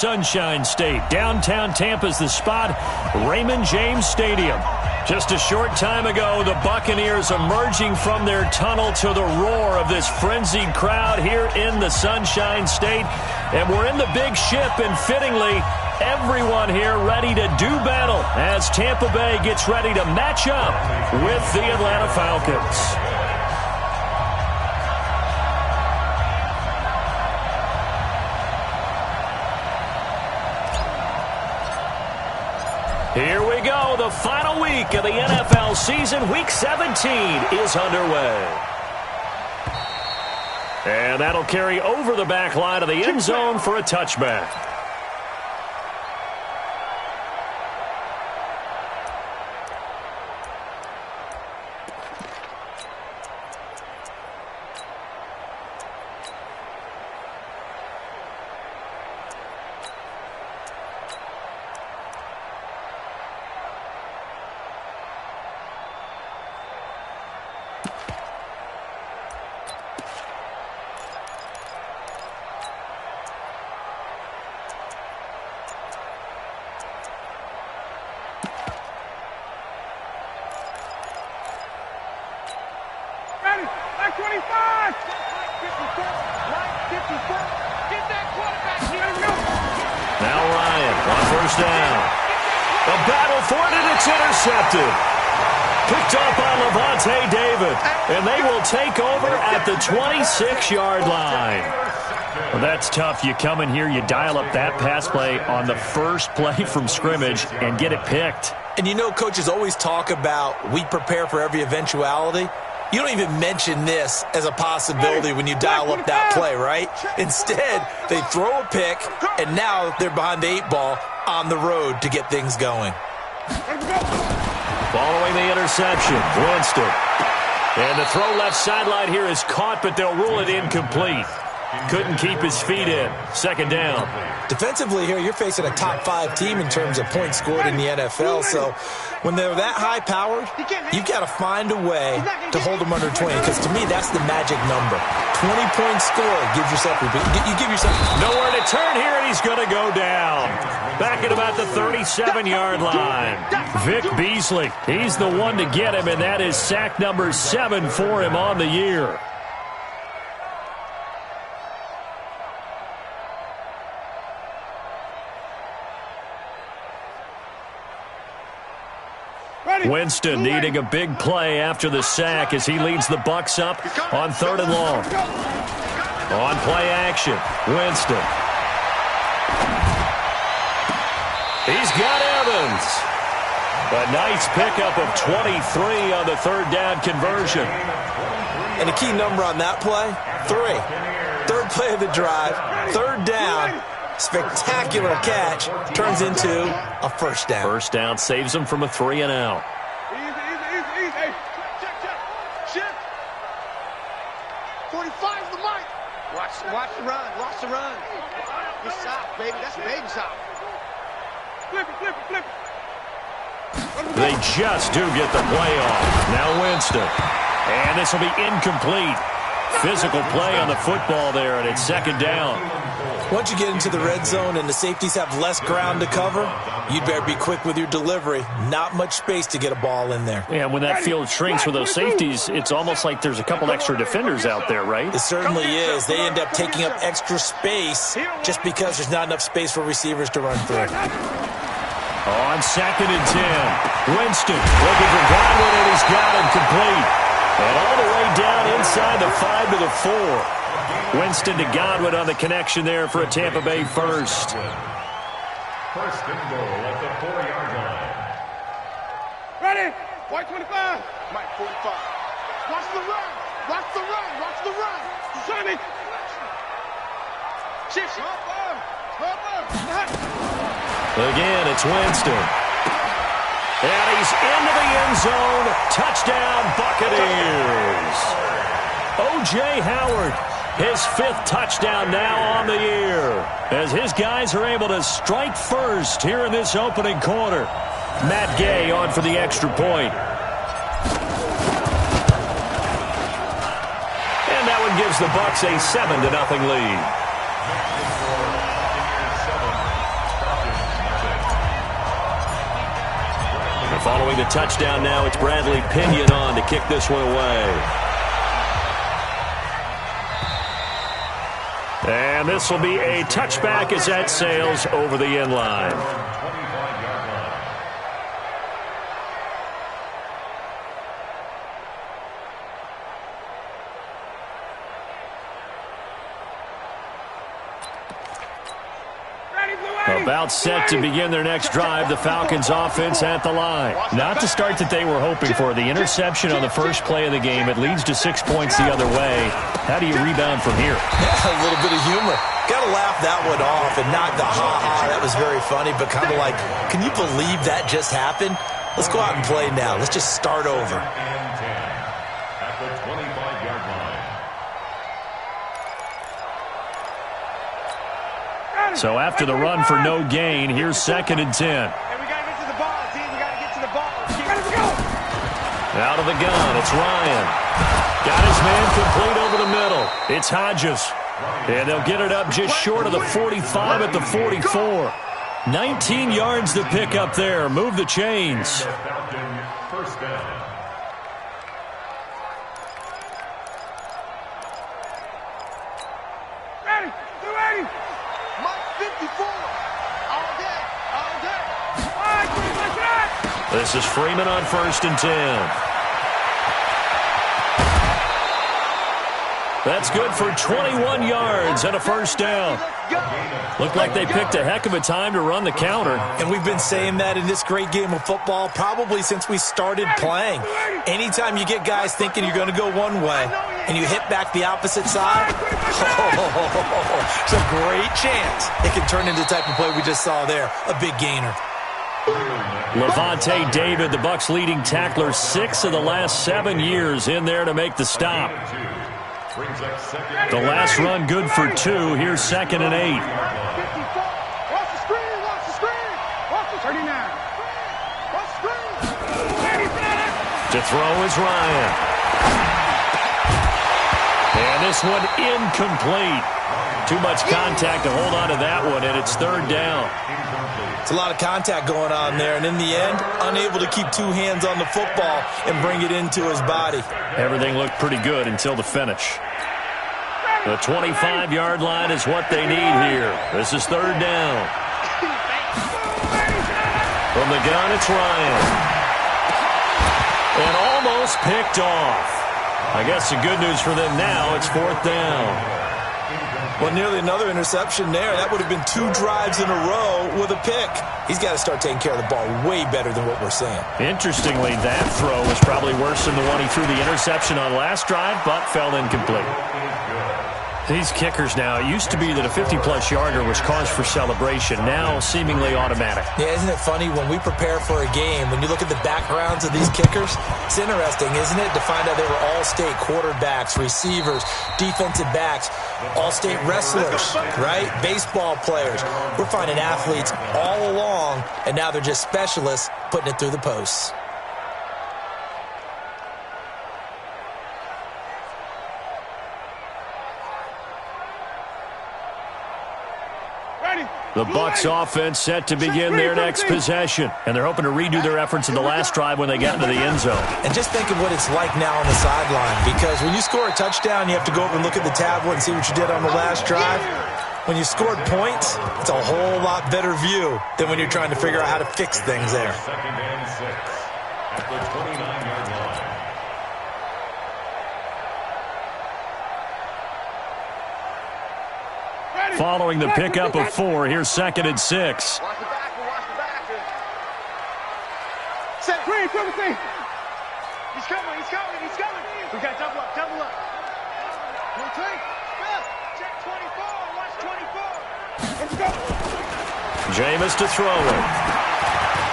Sunshine State. Downtown Tampa's the spot, Raymond James Stadium. Just a short time ago, the Buccaneers emerging from their tunnel to the roar of this frenzied crowd here in the Sunshine State. And we're in the big ship, and fittingly, everyone here ready to do battle as Tampa Bay gets ready to match up with the Atlanta Falcons. Here we go. The final week of the NFL season. Week 17 is underway. And that'll carry over the back line of the end zone for a touchback. Now Ryan on first down. A battle for it, and it's intercepted. Picked up by Levante David, and they will take over at the 26-yard line. Well, that's tough. You come in here, you dial up that pass play on the first play from scrimmage and get it picked. And you know, coaches always talk about we prepare for every eventuality. You don't even mention this as a possibility when you dial up that play, right? Instead, they throw a pick, and now they're behind the 8 ball on the road to get things going. Following the interception, Winston. And the throw left sideline here is caught, but they'll rule it incomplete. Couldn't keep his feet in. Second down. Defensively here, you're facing a top-5 team in terms of points scored in the NFL, so when they're that high-powered, you've got to find a way to hold them under 20, because to me, that's the magic number. 20-point score gives yourself, you give yourself nowhere to turn here, and he's going to go down. Back at about the 37-yard line. Vic Beasley, he's the one to get him, and that is sack number 7 for him on the year. Winston needing a big play after the sack as he leads the Bucs up on 3rd and long. On play action, Winston. He's got Evans. A nice pickup of 23 on the 3rd down conversion. And a key number on that play, 3. 3rd play of the drive, 3rd down. Spectacular catch turns into a first down. First down saves him from a 3 and out. Easy. Check. 45 the mic. Watch the run. Watch the run. Good stop, baby. That's a baby stop. Flip it. They just do get the play off. Now Winston. And this will be incomplete. Physical play on the football there, and it's 2nd down. Once you get into the red zone and the safeties have less ground to cover, you'd better be quick with your delivery. Not much space to get a ball in there. Yeah, when that field shrinks with those safeties, it's almost like there's a couple extra defenders out there, right? It certainly is. They end up taking up extra space just because there's not enough space for receivers to run through. On 2nd and 10, Winston looking for Godwin, and he's got him complete. And all the way down inside the 5 to the 4. Winston to Godwin on the connection there for a Tampa Bay first. First and goal at the 4-yard line. Ready? White 25. Mike 45. Watch the run. Watch the run. Sonny. Shift. Again, it's Winston. And he's into the end zone. Touchdown, Buccaneers. O.J. Howard, his 5th touchdown now on the year, as his guys are able to strike first here in this opening quarter. Matt Gay on for the extra point. And that one gives the Bucs a 7-0 lead. And following the touchdown now, it's Bradley Pinion on to kick this one away. And this will be a touchback as that sails over the end line. About set to begin their next drive, the Falcons offense at the line. Not the start that they were hoping for. The interception on the first play of the game, it leads to 6 points the other way. How do you rebound from here? A little bit of humor. Got to laugh that one off and not the ha-ha. That was very funny, but kind of like, can you believe that just happened? Let's go out and play now. Let's just start over. At the 25-yard line. So after the run for no gain, here's 2nd and 10. Hey, we got to get to the ball, team. We got to get to the ball. Let's go. Out of the gun, it's Ryan. Got his man complete over the middle. It's Hodges. And they'll get it up just short of the 45 at the 44. 19 yards to pick up there. Move the chains. First down. Ready. 280. Mike 54. All day. All day. All right, This is Freeman on 1st and 10. That's good for 21 yards and a first down. Looked like they picked a heck of a time to run the counter. And we've been saying that in this great game of football probably since we started playing. Anytime you get guys thinking you're going to go one way and you hit back the opposite side, it's a great chance it can turn into the type of play we just saw there, a big gainer. Levante David, the Bucs' leading tackler, 6 of the last 7 years in there to make the stop. The last run good for 2. Here's 2nd and 8. Watch the screen. Watch the screen. Watch the 39. Watch the screen. To throw is Ryan. And this one incomplete. Too much contact to hold on to that one, and it's 3rd down. It's a lot of contact going on there, and in the end, unable to keep 2 hands on the football and bring it into his body. Everything looked pretty good until the finish. The 25-yard line is what they need here. This is 3rd down. From the gun, it's Ryan. And almost picked off. I guess the good news for them now, it's 4th down. Well, nearly another interception there. That would have been 2 drives in a row with a pick. He's got to start taking care of the ball way better than what we're seeing. Interestingly, that throw was probably worse than the one he threw the interception on last drive, but fell incomplete. These kickers now, it used to be that a 50-plus yarder was cause for celebration. Now, seemingly automatic. Yeah, isn't it funny when we prepare for a game, when you look at the backgrounds of these kickers, it's interesting, isn't it, to find out they were all-state quarterbacks, receivers, defensive backs, all-state wrestlers, right? Baseball players. We're finding athletes all along, and now they're just specialists putting it through the posts. The Bucs offense set to begin their next possession. And they're hoping to redo their efforts in the last drive when they got into the end zone. And just think of what it's like now on the sideline. Because when you score a touchdown, you have to go over and look at the tablet and see what you did on the last drive. When you scored points, it's a whole lot better view than when you're trying to figure out how to fix things there. 2nd and 6 at the 29-yard line. Following the pickup of 4, here's 2nd and 6. Watch the back. Watch the back. Set. Green, come and see. He's coming. He's coming. He's coming. We got double up. Double up. One take. Check 24. Watch 24. Let's go. Jameis to throw it.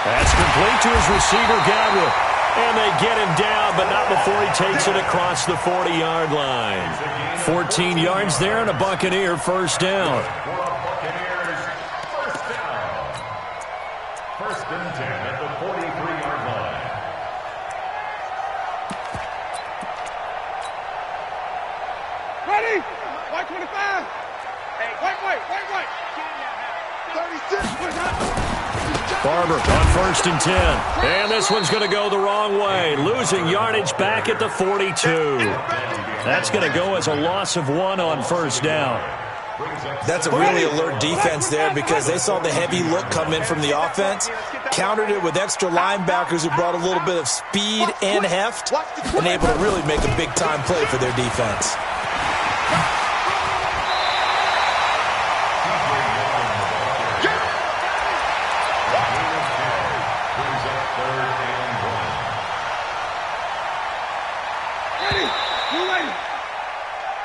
That's complete to his receiver, Godwin. And they get him down, but not before he takes it across the 40-yard line. 14 yards there and a Buccaneer first down. Buccaneers, first down. 1st and 10 at the 43-yard line. Ready? White 25. Hey, white. 36. Barber on 1st and 10. And this one's going to go the wrong way. Losing yardage back at the 42. That's going to go as a loss of 1 on 1st down. That's a really alert defense there because they saw the heavy look come in from the offense, countered it with extra linebackers who brought a little bit of speed and heft, and able to really make a big-time play for their defense.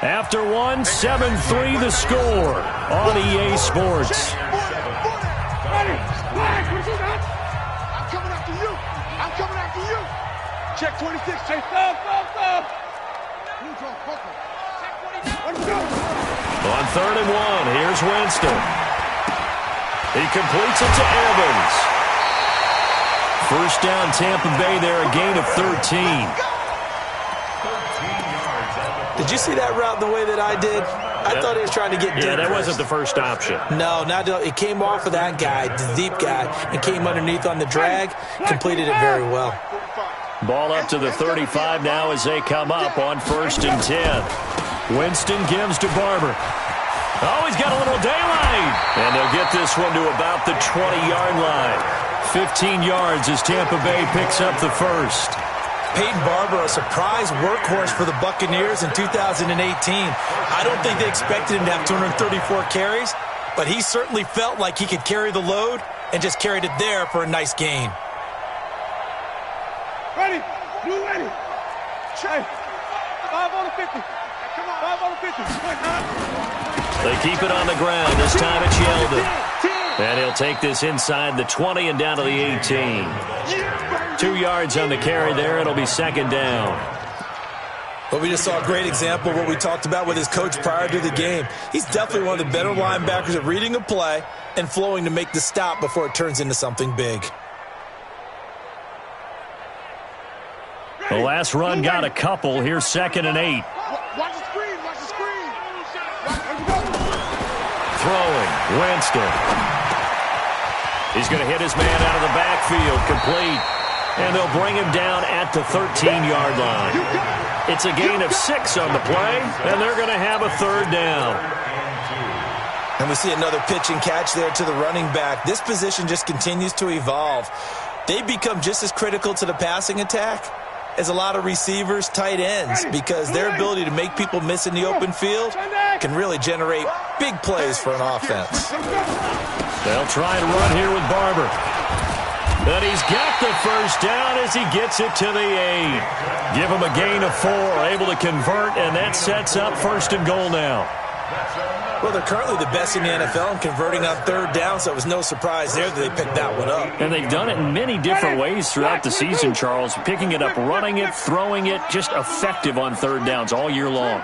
After 1, 7-3 the score on EA Sports. I'm coming after you. I'm coming after you. Check 26. Check. Stop. On 3rd and 1, here's Winston. He completes it to Evans. 1st down Tampa Bay there, a gain of 13. Did you see that route the way that I did? I thought he was trying to get deep. Yeah, that wasn't the first option. No, it came off of that guy, the deep guy, and came underneath on the drag, completed it very well. Ball up to the 35 now as they come up on 1st and 10. Winston gives to Barber. Oh, he's got a little daylight. And they'll get this one to about the 20-yard line. 15 yards as Tampa Bay picks up the first. Peyton Barber, a surprise workhorse for the Buccaneers in 2018. I don't think they expected him to have 234 carries, but he certainly felt like he could carry the load and just carried it there for a nice gain. Ready. Blue ready. Hey, 5 on the 50. Come on. 5 on the 50. They keep it on the ground. This time it's Yeldon. And he'll take this inside the 20 and down to the 18. 2 yards on the carry there. It'll be 2nd down. But we just saw a great example of what we talked about with his coach prior to the game. He's definitely one of the better linebackers at reading a play and flowing to make the stop before it turns into something big. The last run got a couple. Here's 2nd and 8. Watch the screen. Watch the screen. Throwing. Winston. He's going to hit his man out of the backfield. Complete. And they'll bring him down at the 13-yard line. It's a gain of 6 on the play, and they're going to have a 3rd down. And we see another pitch and catch there to the running back. This position just continues to evolve. They become just as critical to the passing attack as a lot of receivers, tight ends, because their ability to make people miss in the open field can really generate big plays for an offense. They'll try and run here with Barber. But he's got the first down as he gets it to the 8. Give him a gain of 4, able to convert, and that sets up 1st and goal now. Well, they're currently the best in the NFL in converting on 3rd down, so it was no surprise there that they picked that one up. And they've done it in many different ways throughout the season, Charles. Picking it up, running it, throwing it, just effective on 3rd downs all year long.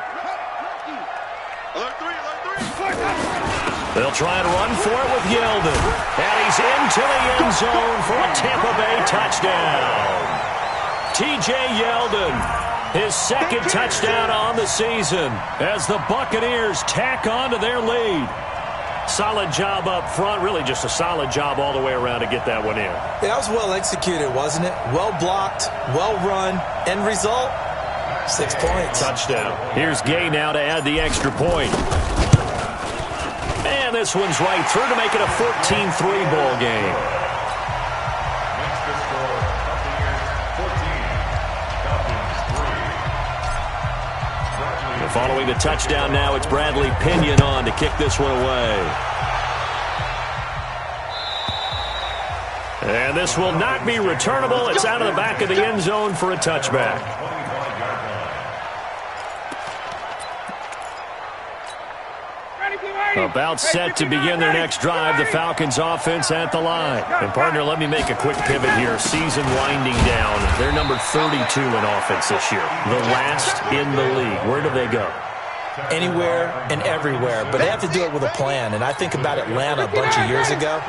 They'll try and run for it with Yeldon. And he's into the end zone for a Tampa Bay touchdown. T.J. Yeldon, his 2nd touchdown on the season as the Buccaneers tack on to their lead. Solid job up front, really just a solid job all the way around to get that one in. Yeah, that was well executed, wasn't it? Well blocked, well run, end result, 6 points. Touchdown. Here's Gay now to add the extra point. And this one's right through to make it a 14-3 ball game. Following the touchdown now, it's Bradley Pinion on to kick this one away. And this will not be returnable. It's out of the back of the end zone for a touchback. About set to begin their next drive, the Falcons offense at the line. And partner, let me make a quick pivot here. Season winding down. They're number 32 in offense this year. The last in the league. Where do they go? Anywhere and everywhere, but they have to do it with a plan. And I think about Atlanta a bunch of years ago.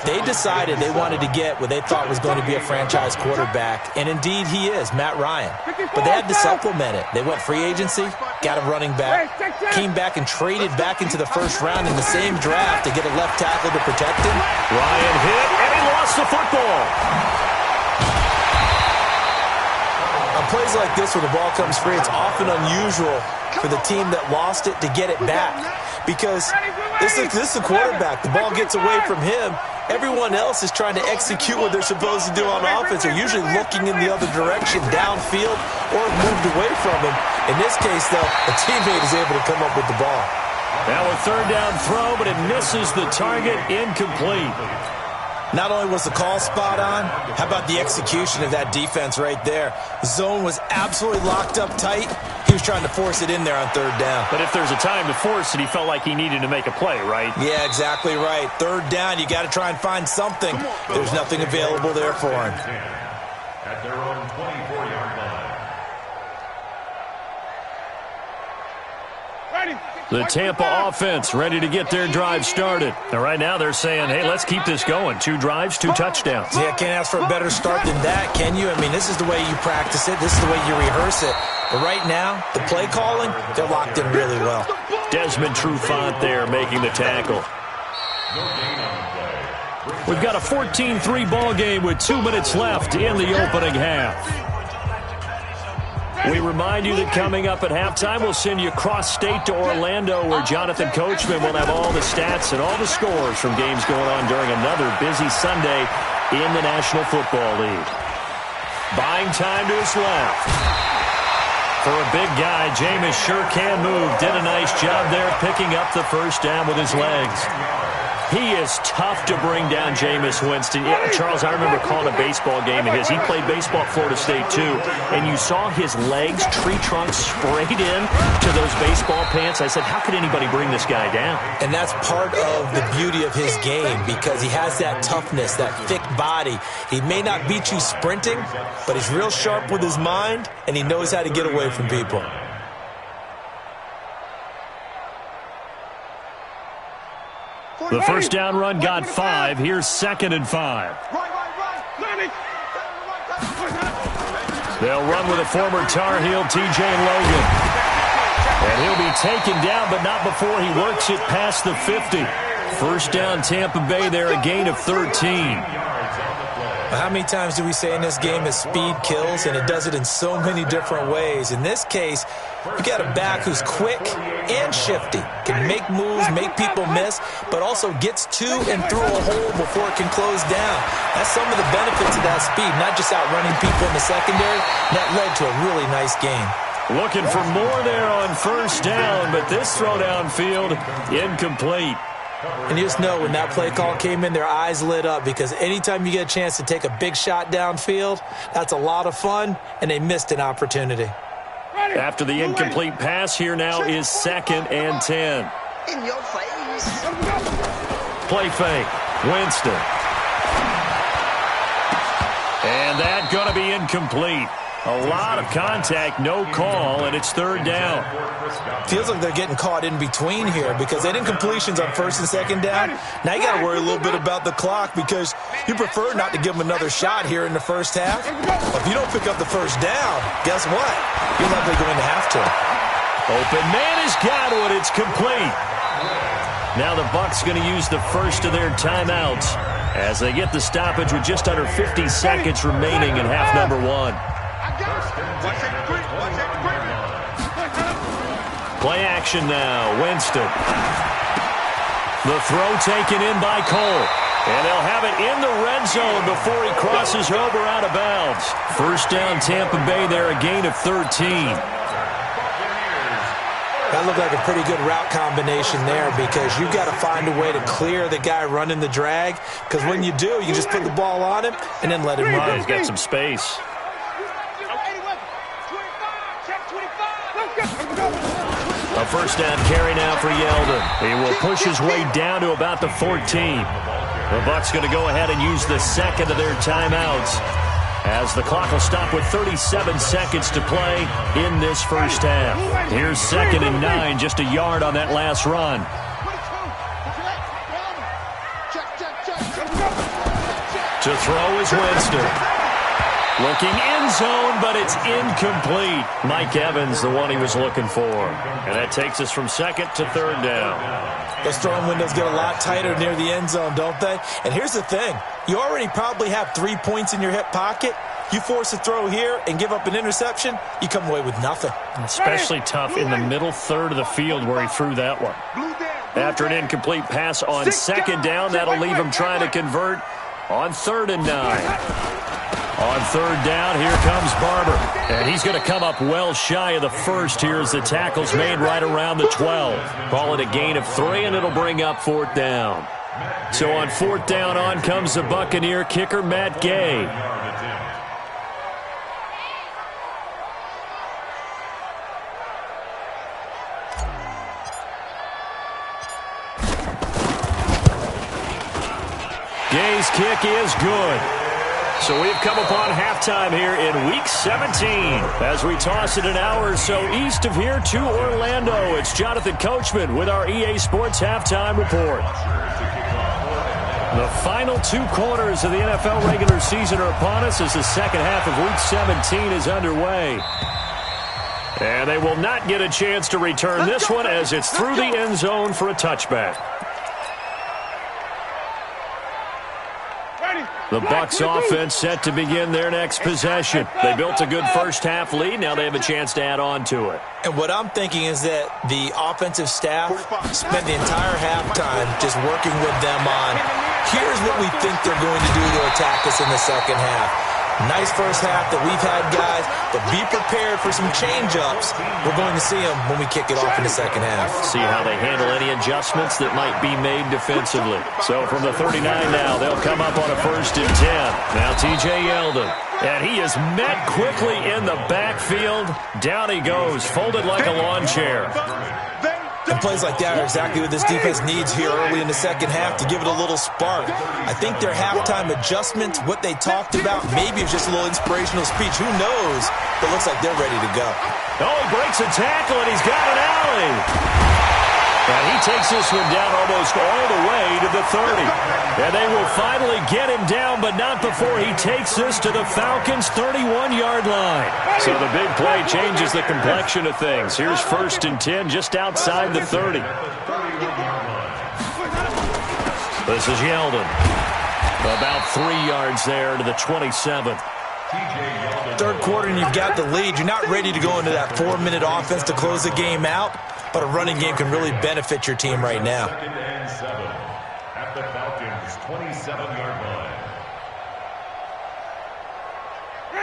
They decided they wanted to get what they thought was going to be a franchise quarterback, and indeed he is, Matt Ryan. But they had to supplement it. They went free agency, got a running back, came back and traded back into the 1st round in the same draft to get a left tackle to protect him. Ryan hit, and he lost the football. On plays like this where the ball comes free, it's often unusual for the team that lost it to get it back. Because this is the quarterback. The ball gets away from him. Everyone else is trying to execute what they're supposed to do on offense. They're usually looking in the other direction, downfield, or moved away from him. In this case, though, a teammate is able to come up with the ball. Now a third down throw, but it misses the target, incomplete. Not only was the call spot on, how about the execution of that defense right there? The zone was absolutely locked up tight. He was trying to force it in there on third down. But if there's a time to force it, he felt like he needed to make a play, right? Yeah, exactly right. Third down, you got to try and find something. There's nothing available there for him. At their own 24-yard line. The Tampa offense ready to get their drive started. And right now they're saying, hey, let's keep this going. 2 drives, 2 touchdowns. Yeah, can't ask for a better start than that, can you? I mean, this is the way you practice it. This is the way you rehearse it. But right now, the play calling, they're locked in really well. Desmond Trufant there making the tackle. We've got a 14-3 ball game with 2 minutes left in the opening half. We remind you that coming up at halftime, we'll send you cross-state to Orlando, where Jonathan Coachman will have all the stats and all the scores from games going on during another busy Sunday in the National Football League. Buying time to his left. For a big guy, Jameis sure can move. Did a nice job there picking up the first down with his legs. He is tough to bring down, Jameis Winston. Yeah, Charles, I remember calling a baseball game of his. He played baseball at Florida State, too. And you saw his legs, tree trunks sprayed in to those baseball pants. I said, how could anybody bring this guy down? And that's part of the beauty of his game, because he has that toughness, that thick body. He may not beat you sprinting, but he's real sharp with his mind, and he knows how to get away from people. The first down run got 5. Here's 2nd and 5. They'll run with a former Tar Heel, T.J. Logan. And he'll be taken down, but not before he works it past the 50. First down, Tampa Bay there, a gain of 13. How many times do we say in this game that speed kills, and it does it in so many different ways? In this case, you got a back who's quick and shifty, can make moves, make people miss, but also gets to and through a hole before it can close down. That's some of the benefits of that speed, not just outrunning people in the secondary. That led to a really nice game. Looking for more there on first down, but this throw downfield, incomplete. And you just know when that play call came in, their eyes lit up, because anytime you get a chance to take a big shot downfield, that's a lot of fun, and they missed an opportunity. After the incomplete pass, here now is 2nd and 10. In your face. Play fake. Winston. And that going to be incomplete. A lot of contact, no call, and it's 3rd down. Feels like they're getting caught in between here, because they did incompletions on 1st and 2nd down. Now you got to worry a little bit about the clock, because you prefer not to give them another shot here in the first half. If you don't pick up the first down, guess what? You're likely going to have to. Open man has got it. It's complete. Now the Bucs going to use the first of their timeouts as they get the stoppage with just under 50 seconds remaining in half number 1. Play action now. Winston. The throw taken in by Cole. And they'll have it in the red zone before he crosses over out of bounds. First down, Tampa Bay there, a gain of 13. That looked like a pretty good route combination there, because you've got to find a way to clear the guy running the drag, because when you do, you just put the ball on him and then let him run. He's got some space. A first down carry now for Yeldon. He will push his way down to about the 14. The Bucs going to go ahead and use the second of their timeouts, as the clock will stop with 37 seconds to play in this first half. Here's 2nd and 9, just a yard on that last run. To throw is Winston. Looking end zone, but it's incomplete. Mike Evans, the one he was looking for. And that takes us from second to third down. Those throwing windows get a lot tighter near the end zone, don't they? And here's the thing. You already probably have 3 points in your hip pocket. You force a throw here and give up an interception, you come away with nothing. Especially tough in the middle third of the field where he threw that one. After an incomplete pass on second down, that'll leave him trying to convert on 3rd and 9. On 3rd down, here comes Barber. And he's going to come up well shy of the first here as the tackle's made right around the 12. Call it a gain of 3, and it'll bring up 4th down. So on 4th down, on comes the Buccaneer kicker, Matt Gay. Gay's kick is good. So we've come upon halftime here in Week 17 as we toss it an hour or so east of here to Orlando. It's Jonathan Coachman with our EA Sports Halftime Report. The final 2 quarters of the NFL regular season are upon us as the second half of Week 17 is underway. And they will not get a chance to return this one as it's through the end zone for a touchback. The Bucs offense set to begin their next possession. They built a good first-half lead. Now they have a chance to add on to it. And what I'm thinking is that the offensive staff spent the entire halftime just working with them on, here's what we think they're going to do to attack us in the second half. Nice first half that we've had, guys, but be prepared for some change-ups. We're going to see them when we kick it off in the second half. See how they handle any adjustments that might be made defensively. So from the 39 now, they'll come up on a 1st and 10. Now T.J. Yeldon. And he is met quickly in the backfield. Down he goes, folded like a lawn chair. And plays like that are exactly what this defense needs here early in the second half to give it a little spark. I think their halftime adjustment, what they talked about, maybe it was just a little inspirational speech. Who knows? But it looks like they're ready to go. Oh, he breaks a tackle, and he's got an alley. And he takes this one down almost all the way to the 30. And they will finally get him down, but not before he takes this to the Falcons' 31-yard line. So the big play changes the complexion of things. Here's 1st and 10 just outside the 30. This is Yeldon. About 3 yards there to the 27. Third quarter and you've got the lead. You're not ready to go into that 4-minute offense to close the game out, but a running game can really benefit your team right now. At the Falcons' 27-yard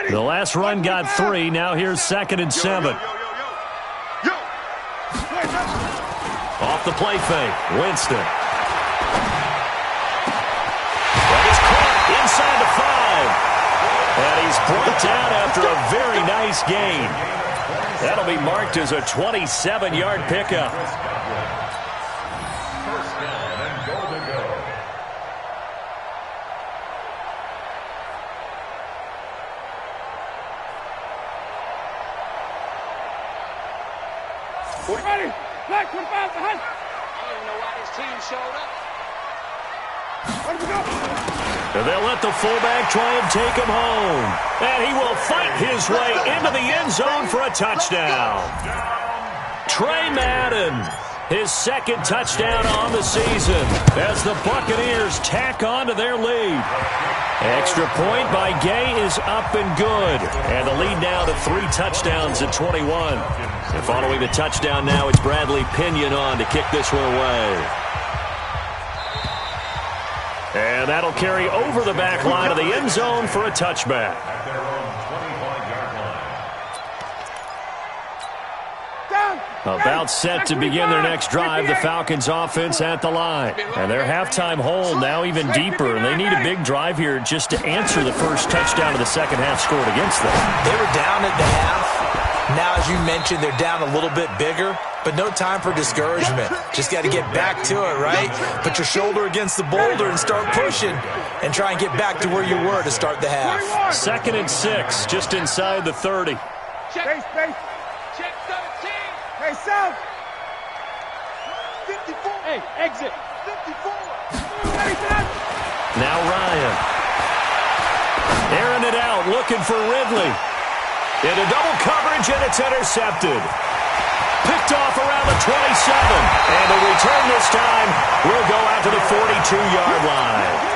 line. The last run got 3. Now here's 2nd and 7. Off the play fake. Winston. That is caught inside the 5. And he's brought down after a very nice gain. That'll be marked as a 27-yard pickup. First down and goal to go. Ready? Black 25 behind. I don't even know why this team showed up. Where do we go? And they'll let the fullback try and take him home. And he will fight his way into the end zone for a touchdown. Trey Madden, his 2nd touchdown on the season as the Buccaneers tack on to their lead. Extra point by Gay is up and good. And the lead now to 3 touchdowns at 21. And following the touchdown now, it's Bradley Pinion on to kick this one away. And that'll carry over the back line of the end zone for a touchback. At their own 25-yard line. About set to begin their next drive, the Falcons offense at the line. And their halftime hole now even deeper, and they need a big drive here just to answer the first touchdown of the second half scored against them. They were down at the half. Now, as you mentioned, they're down a little bit bigger, but no time for discouragement. Just got to get back to it, right? Put your shoulder against the boulder and start pushing and try and get back to where you were to start the half. 2nd and 6, just inside the 30. Space, space. Check 13. Hey, South. 54. Hey, exit. 54. Hey, South. Now Ryan. Airing it out. out looking for Ridley. Into double coverage, and it's intercepted. Picked off around the 27. And the return this time will go out to the 42-yard line.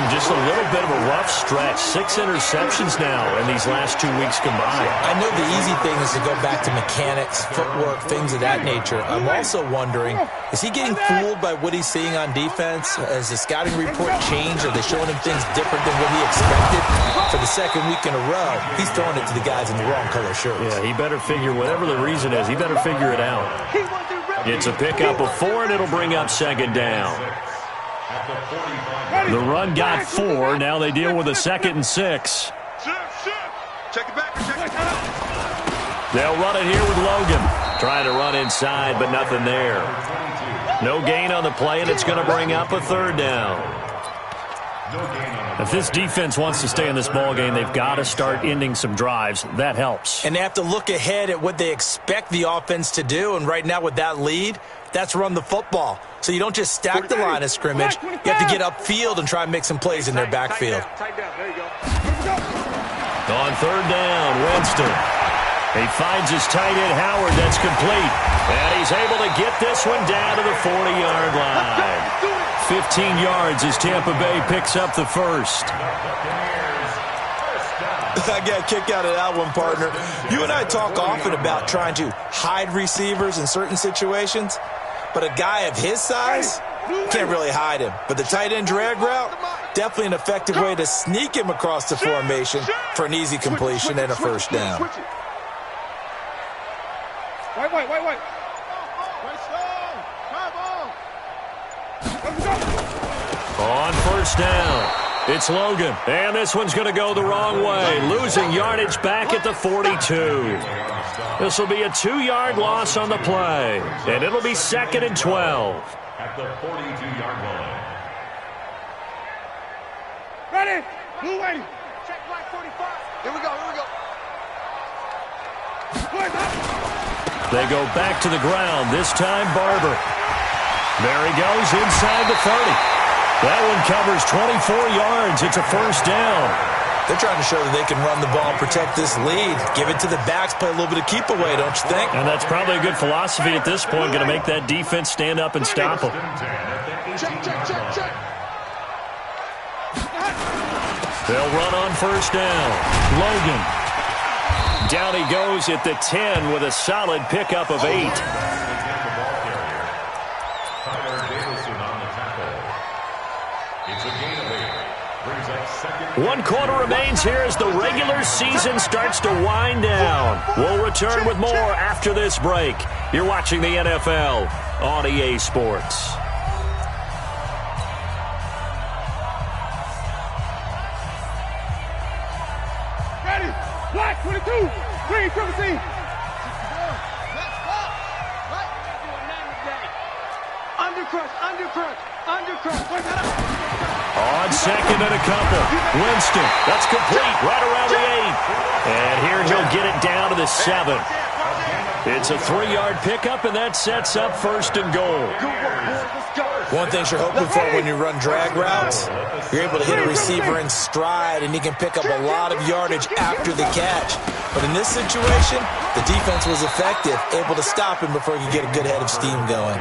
Just a little bit of a rough stretch. 6 interceptions now in these last 2 weeks combined. I know the easy thing is to go back to mechanics, footwork, things of that nature. I'm also wondering, is he getting fooled by what he's seeing on defense? Has the scouting report changed? Are they showing him things different than what he expected? For the second week in a row, he's throwing it to the guys in the wrong color shirts. Yeah, he better figure, whatever the reason is, he better figure it out. It's a pickup of 4, and it'll bring up second down. The run got 4. Now they deal with a 2nd and 6. Check it back. They'll run it here with Logan. Trying to run inside, but nothing there. No gain on the play, and it's going to bring up a 3rd down. If this defense wants to stay in this ballgame, they've got to start ending some drives. That helps. And they have to look ahead at what they expect the offense to do. And right now with that lead, that's run the football. So you don't just stack the line of scrimmage. You have to get upfield and try and make some plays in their backfield. There you go. On 3rd down, Winston. He finds his tight end, Howard. That's complete. And he's able to get this one down to the 40-yard line. 15 yards as Tampa Bay picks up the first. I got a kick out of that one, partner. You and I talk often about trying to hide receivers in certain situations, but a guy of his size can't really hide him. But the tight end drag route, definitely an effective way to sneak him across the formation for an easy completion and a first down. Wait. On first down, it's Logan. And this one's going to go the wrong way. Losing yardage back at the 42. This will be a 2-yard loss on the play. And it'll be 2nd and 12. At the 42-yard line. Ready? Blue waiting. Check black 45. Here we go. They go back to the ground. This time, Barber. There he goes inside the 30. That one covers 24 yards. It's a first down. They're trying to show that they can run the ball and protect this lead. Give it to the backs, play a little bit of keep away, don't you think? And that's probably a good philosophy at this point. Going to make that defense stand up and stop them. Check. They'll run on first down. Logan. Down he goes at the 10 with a solid pickup of 8. One quarter remains here as the regular season starts to wind down. We'll return with more after this break. You're watching the NFL on EA Sports. Ready? Black 22. Green 17. Undercrush. On 2nd and a couple. Winston. That's complete right around the 8. And here he'll get it down to the 7. It's a 3-yard pickup, and that sets up 1st and goal. One thing you're hoping for when you run drag routes, you're able to hit a receiver in stride, and he can pick up a lot of yardage after the catch. But in this situation, the defense was effective, able to stop him before he could get a good head of steam going.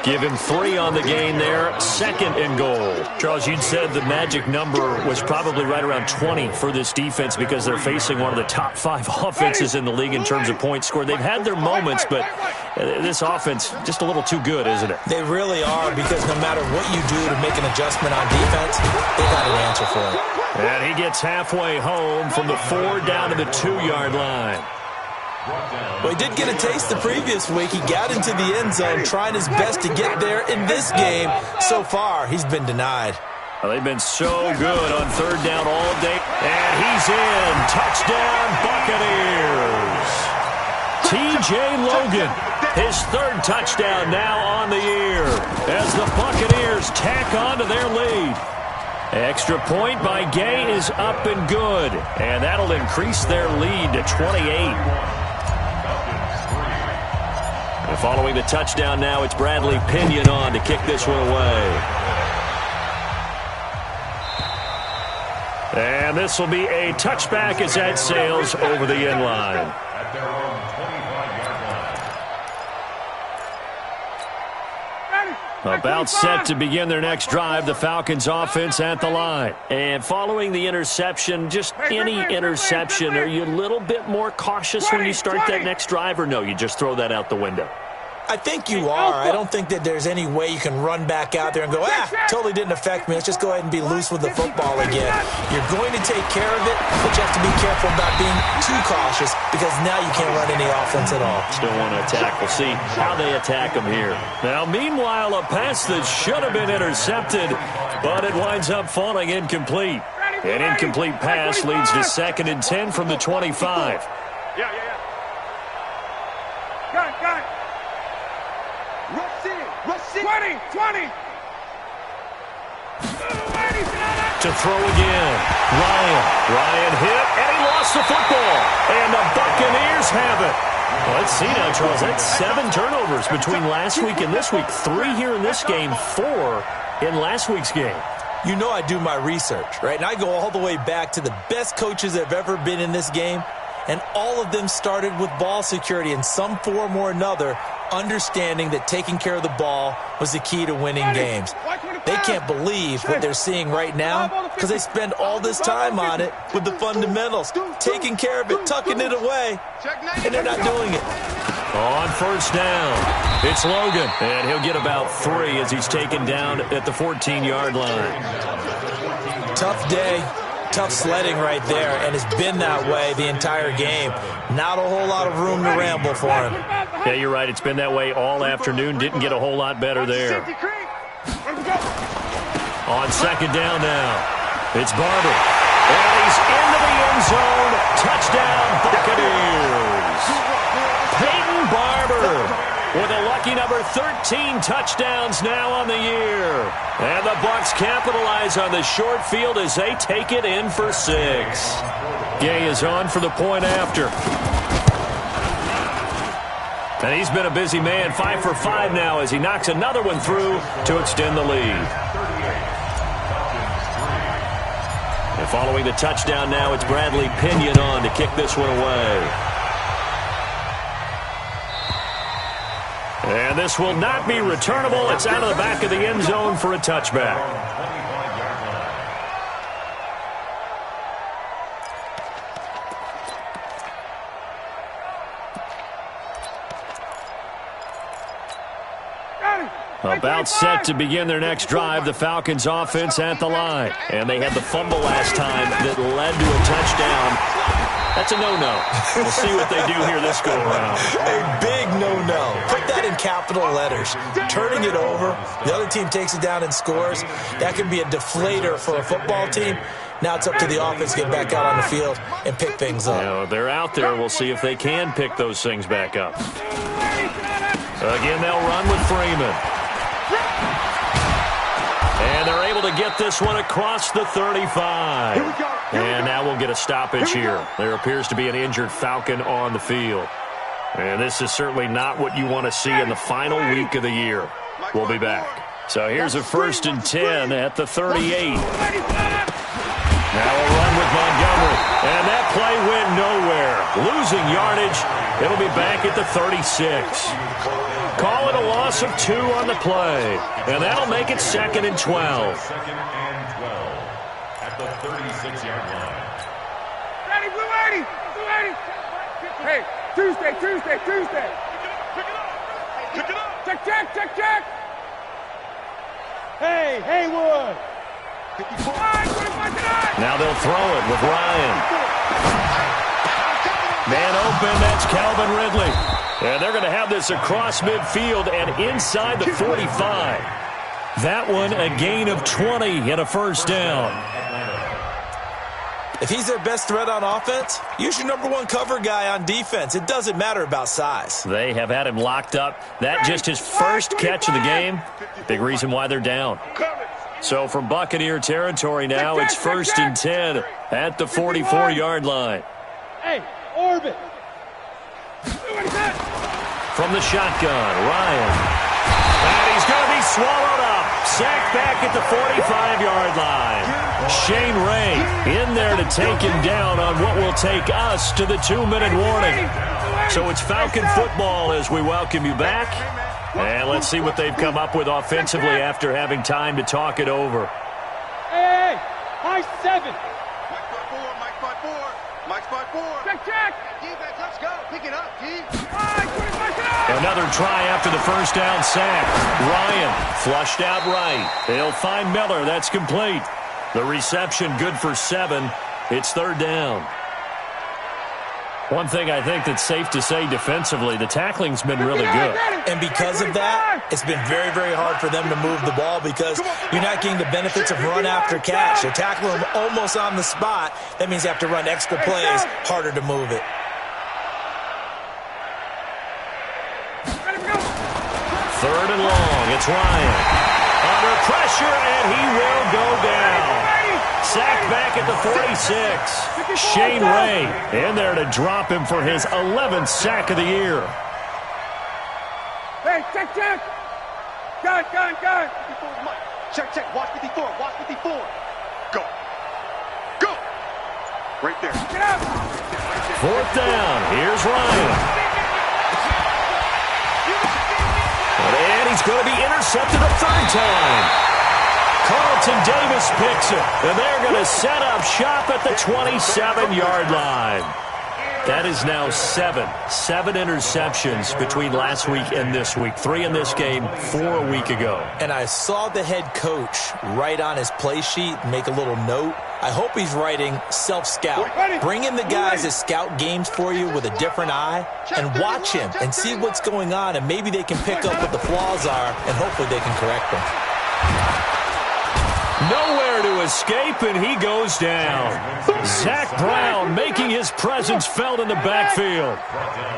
Give him 3 on the gain there. 2nd and goal. Charles, you'd said the magic number was probably right around 20 for this defense because they're facing one of the top 5 offenses in the league in terms of points scored. They've had their moments, but this offense just a little too good, isn't it? They really are, because no matter what you do to make an adjustment on defense, they've got an answer for it. And he gets halfway home from the 4 down to the 2-yard line. Well, he did get a taste the previous week. He got into the end zone trying his best to get there in this game. So far, he's been denied. Well, they've been so good on 3rd down all day. And he's in. Touchdown, Buccaneers. T.J. Logan, his 3rd touchdown now on the year as the Buccaneers tack on to their lead. Extra point by Gay is up and good, and that'll increase their lead to 28. And following the touchdown now, it's Bradley Pinion on to kick this one away. And this will be a touchback as that sails over the end line. At their own 25-yard line. About set to begin their next drive, the Falcons offense at the line. And following the interception, just any interception, are you a little bit more cautious when you start that next drive, or no, you just throw that out the window? I think you are. I don't think that there's any way you can run back out there and go, totally didn't affect me. Let's just go ahead and be loose with the football again. You're going to take care of it, but you have to be careful about being too cautious because now you can't run any offense at all. Still want to attack. We'll see how they attack them here. Now, meanwhile, a pass that should have been intercepted, but it winds up falling incomplete. An incomplete pass leads to 2nd and 10 from the 25. Yeah. Got it. Rush in. 20. To throw again. Ryan hit, and he lost the football. And the Buccaneers have it. Let's see now, Charles. That's 7 turnovers between last week and this week. 3 here in this game, 4 in last week's game. You know I do my research, right? And I go all the way back to the best coaches that have ever been in this game, and all of them started with ball security in some form or another, understanding that taking care of the ball was the key to winning games. They can't believe what they're seeing right now because they spend all this time on it with the fundamentals, taking care of it, tucking it away, and they're not doing it. On first down, it's Logan, and he'll get about 3 as he's taken down at the 14-yard line. Tough day. Tough sledding right there, and it's been that way the entire game. Not a whole lot of room to ramble for him. Yeah, you're right. It's been that way all afternoon. Didn't get a whole lot better there. On 2nd down now, it's Barber. And he's into the end zone. Touchdown, Buccaneers. Peyton Barber with a lucky number 13 touchdowns now on the year. And the Bucs capitalize on the short field as they take it in for 6. Gay is on for the point after. And he's been a busy man, 5 for 5 now as he knocks another one through to extend the lead. And following the touchdown now, it's Bradley Pinion on to kick this one away. And this will not be returnable. It's out of the back of the end zone for a touchback. About set to begin their next drive, the Falcons offense at the line. And they had the fumble last time that led to a touchdown. That's a no-no. We'll see what they do here this go-around. A big no-no. Put that in capital letters. Turning it over, the other team takes it down and scores. That can be a deflator for a football team. Now it's up to the offense to get back out on the field and pick things up. You know, they're out there. We'll see if they can pick those things back up. Again, they'll run with Freeman. And they're able to get this one across the 35. And now we'll get a stoppage here. There appears to be an injured Falcon on the field. And this is certainly not what you want to see in the final week of the year. We'll be back. So here's a 1st and 10 at the 38. Now a run with Montgomery. And that play went nowhere. Losing yardage. It'll be back at the 36. Call it a loss of 2 on the play. And that'll make it 2nd and 12. 2nd and 12 at the 36-yard line. Ready, Blue 80. Hey, Tuesday. Pick it up. Check. Hey, Haywood. Now they'll throw it with Ryan. Man open, that's Calvin Ridley. And they're going to have this across midfield and inside the 45. That one a gain of 20 and a 1st down. If he's their best threat on offense, use your #1 cover guy on defense. It doesn't matter about size. They have had him locked up. That just his first catch of the game. Big reason why they're down. So from Buccaneer territory now, it's 1st and 10 at the 44-yard line. Hey, orbit. From the shotgun, Ryan. And he's going to be swallowed up. Sacked back at the 45-yard line. Shane Ray in there to take him down on what will take us to the 2-minute warning. So it's Falcon football as we welcome you back. And let's see what they've come up with offensively after having time to talk it over. Hey, high 7. Mike spot 4. Check. Defense, let's go. Pick it up, D. Another try after the first down sack. Ryan flushed out right. They'll find Miller. That's complete. The reception good for 7. It's third down. One thing I think that's safe to say defensively, the tackling's been really good. And because of that, it's been very, very hard for them to move the ball because you're not getting the benefits of run after catch. You're tackling them almost on the spot. That means you have to run extra plays, harder to move it. Third and long. It's Ryan. Under pressure, and he will go down. Sacked back at the 46. Shane Ray in there to drop him for his 11th sack of the year. Hey, check. Gun. 54 Mike. Check. Watch 54. Go. Right there. Get up. Fourth down. Here's Ryan. And he's going to be intercepted a third time. Carlton Davis picks it, and they're going to set up shop at the 27-yard line. That is now 7 interceptions between last week and this week. 3 in this game, 4 a week ago. And I saw the head coach write on his play sheet, make a little note. I hope he's writing self-scout. Bring in the guys that scout games for you with a different eye and watch him and see what's going on, and maybe they can pick up what the flaws are, and hopefully they can correct them. Nowhere to escape, and he goes down. Zach Brown making his presence felt in the backfield.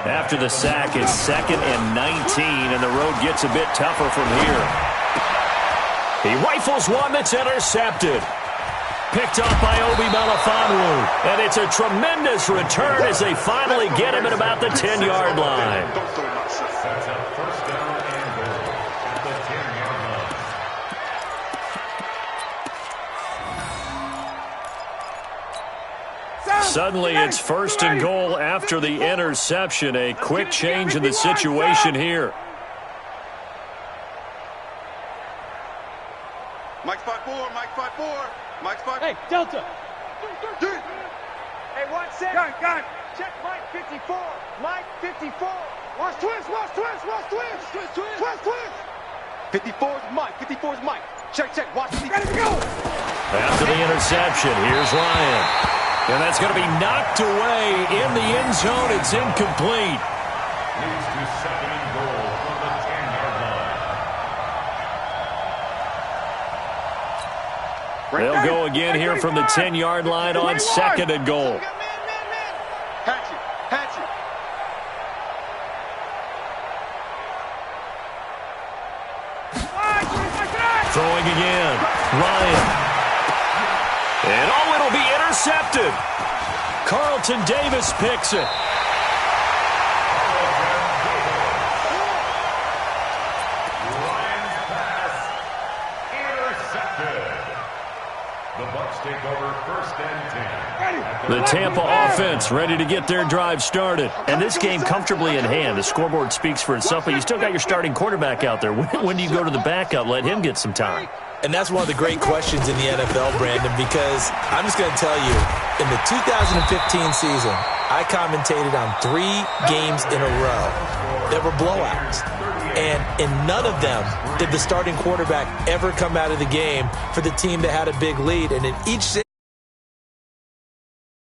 After the sack, it's 2nd and 19, and the road gets a bit tougher from here. He rifles one that's intercepted. Picked up by Obi Melifonwu, and it's a tremendous return as they finally get him at about the 10-yard line. That's a first down and goal at the 10-yard line. Suddenly, it's first and goal after the interception. A quick change in the situation here. Mike spot 4. Hey, Delta. Hey, 1 second. Gun. Check Mike 54. Mike 54. Watch twist. 54 is Mike. Check. Watch 54. Ready to go. After the interception, here's Ryan. And that's going to be knocked away in the end zone. It's incomplete. Leads to 2nd and goal from the 10-yard line. They'll go again here from the 10-yard line on 2nd and goal. Hatchet. Throwing again. Ryan. And it'll be intercepted. Carlton Davis picks it. Ryan's pass intercepted. The Bucs take over 1st and 10. The Tampa offense ready to get their drive started. And this game comfortably in hand. The scoreboard speaks for itself, but you still got your starting quarterback out there. When do you go to the backup? Let him get some time. And that's one of the great questions in the NFL, Brandon, because I'm just going to tell you, in the 2015 season, I commentated on 3 games in a row that were blowouts. And in none of them did the starting quarterback ever come out of the game for the team that had a big lead. And in each